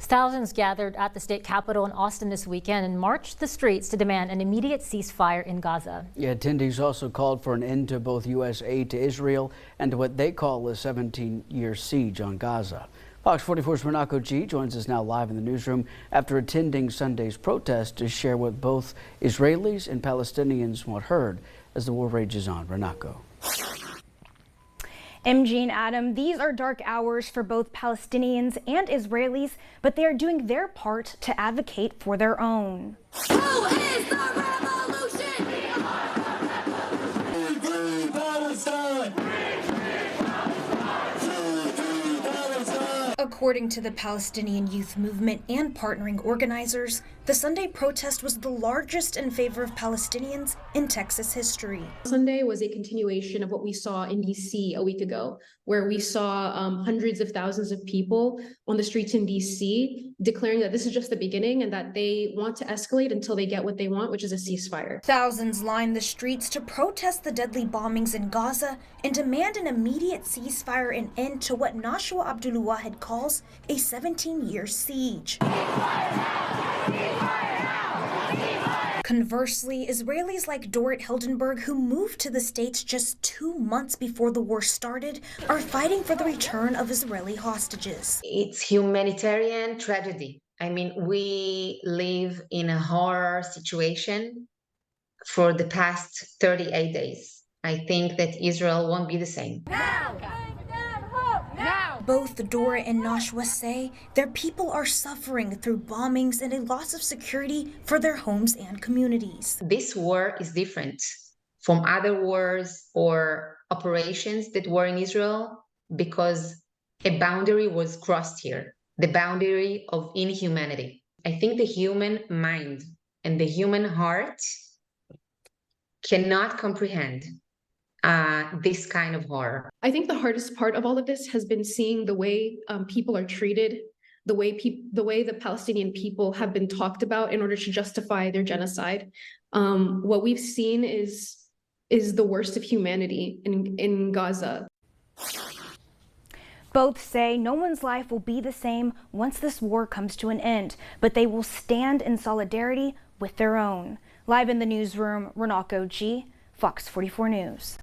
Thousands gathered at the state capitol in Austin this weekend and marched the streets to demand an immediate ceasefire in Gaza. Yeah, attendees also called for an end to both U.S. aid to Israel and to what they call a 17-year siege on Gaza. Fox 44's Renako G joins us now live in the newsroom after attending Sunday's protest to share what both Israelis and Palestinians want heard as the war rages on. Renako. MG and Adam, these are dark hours for both Palestinians and Israelis, but they are doing their part to advocate for their own. Who is the revolution? According to the Palestinian Youth Movement and partnering organizers, the Sunday protest was the largest in favor of Palestinians in Texas history. Sunday was a continuation of what we saw in DC a week ago, where we saw hundreds of thousands of people on the streets in DC declaring that this is just the beginning and that they want to escalate until they get what they want, which is a ceasefire. Thousands lined the streets to protest the deadly bombings in Gaza and demand an immediate ceasefire and end to what Nashua Abdul-Wahid calls a 17-year siege. Conversely, Israelis like Dorit Hildenberg, who moved to the States just 2 months before the war started, are fighting for the return of Israeli hostages. It's humanitarian tragedy. I mean, we live in a horror situation for the past 38 days. I think that Israel won't be the same. Now! Both Dora and Nashua say their people are suffering through bombings and a loss of security for their homes and communities. This war is different from other wars or operations that were in Israel because a boundary was crossed here, the boundary of inhumanity. I think the human mind and the human heart cannot comprehend this kind of horror. I think the hardest part of all of this has been seeing the way people are treated, the way the Palestinian people have been talked about in order to justify their genocide. What we've seen is the worst of humanity in Gaza. Both say no one's life will be the same once this war comes to an end, but they will stand in solidarity with their own. Live in the newsroom, Renako G, Fox 44 News.